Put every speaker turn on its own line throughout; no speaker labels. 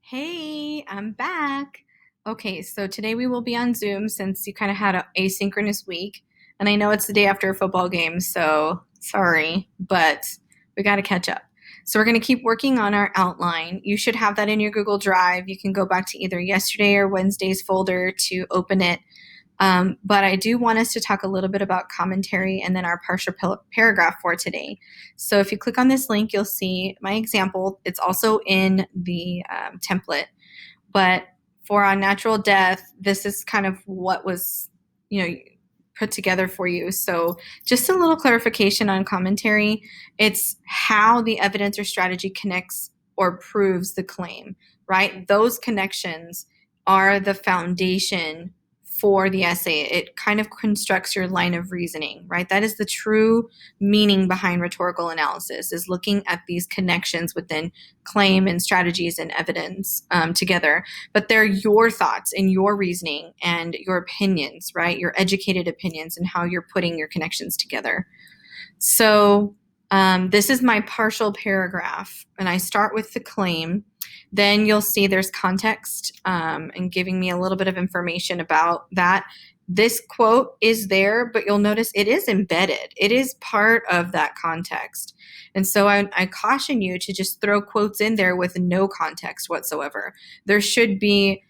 Hey, I'm back. Okay, so today we will be on Zoom since you kind of had an asynchronous week. And I know it's the day after a football game, so sorry, but we got to catch up. So we're going to keep working on our outline. You should have that in your Google Drive. You can go back to either yesterday or Wednesday's folder to open it. But I do want us to talk a little bit about commentary and then our partial paragraph for today. So if you click on this link, you'll see my example. It's also in the template. But for on natural death, this is kind of what was, put together for you. So just a little clarification on commentary. It's how the evidence or strategy connects or proves the claim, right? Those connections are the foundation for the essay. It kind of constructs your line of reasoning, right? That is the true meaning behind rhetorical analysis, is looking at these connections within claim and strategies and evidence together. But they're your thoughts and your reasoning and your opinions, right? Your educated opinions and how you're putting your connections together. So this is my partial paragraph, and I start with the claim. Then you'll see there's context and giving me a little bit of information about that. This quote is there, but you'll notice it is embedded. It is part of that context. And so I caution you to just throw quotes in there with no context whatsoever. There should be,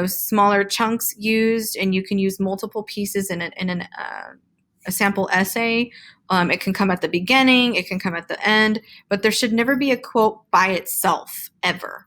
smaller chunks used, and you can use multiple pieces in a sample essay. It can come at the beginning, it can come at the end, but there should never be a quote by itself ever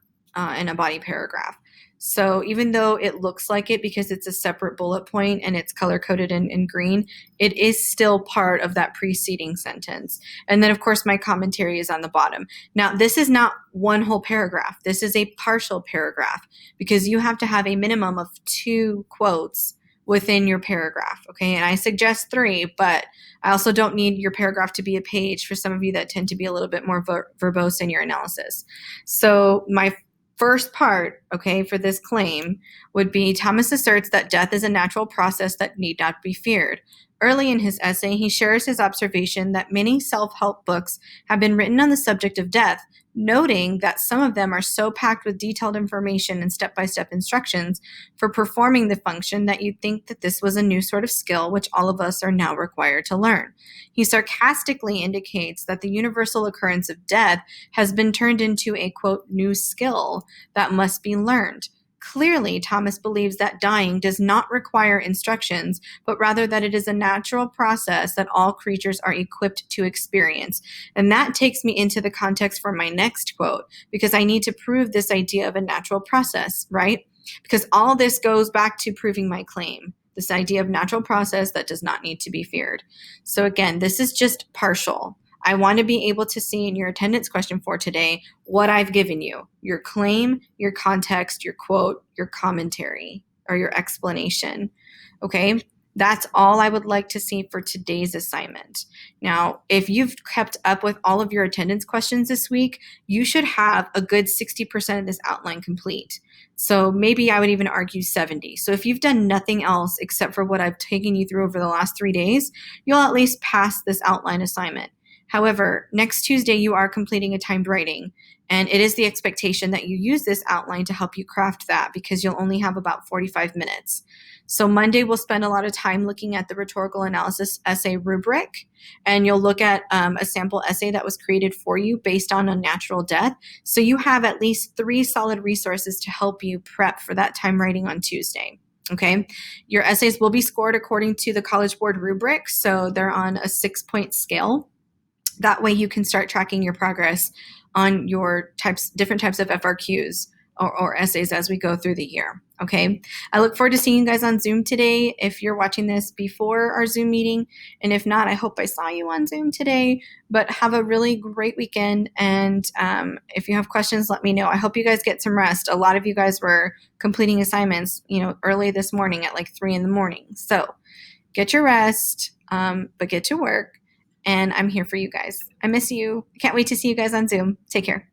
in a body paragraph. So even though it looks like it because it's a separate bullet point and it's color coded in green, it is still part of that preceding sentence. And then of course my commentary is on the bottom. Now this is not one whole paragraph. This is a partial paragraph because you have to have a minimum of 2 quotes within your paragraph, okay? And I suggest 3, but I also don't need your paragraph to be a page for some of you that tend to be a little bit more verbose in your analysis. So my first part, okay, for this claim would be Thomas asserts that death is a natural process that need not be feared. Early in his essay, he shares his observation that many self-help books have been written on the subject of death, noting that some of them are so packed with detailed information and step-by-step instructions for performing the function that you'd think that this was a new sort of skill which all of us are now required to learn. He sarcastically indicates that the universal occurrence of death has been turned into a, quote, new skill that must be learned. Clearly, Thomas believes that dying does not require instructions, but rather that it is a natural process that all creatures are equipped to experience. And that takes me into the context for my next quote, because I need to prove this idea of a natural process, right? Because all this goes back to proving my claim, this idea of natural process that does not need to be feared. So again, this is just partial. I want to be able to see in your attendance question for today what I've given you, your claim, your context, your quote, your commentary, or your explanation. Okay, that's all I would like to see for today's assignment. Now, if you've kept up with all of your attendance questions this week, you should have a good 60% of this outline complete. So maybe I would even argue 70. So if you've done nothing else except for what I've taken you through over the last 3 days, you'll at least pass this outline assignment. However, next Tuesday you are completing a timed writing, and it is the expectation that you use this outline to help you craft that because you'll only have about 45 minutes. So Monday we'll spend a lot of time looking at the rhetorical analysis essay rubric, and you'll look at a sample essay that was created for you based on a natural death. So you have at least 3 solid resources to help you prep for that time writing on Tuesday. Okay, your essays will be scored according to the College Board rubric, so they're on a 6-point scale. That way you can start tracking your progress on your different types of FRQs or essays as we go through the year. Okay, I look forward to seeing you guys on Zoom today if you're watching this before our Zoom meeting. And if not, I hope I saw you on Zoom today. But have a really great weekend. And if you have questions, let me know. I hope you guys get some rest. A lot of you guys were completing assignments, early this morning at like 3 in the morning. So get your rest, but get to work. And I'm here for you guys. I miss you. I can't wait to see you guys on Zoom. Take care.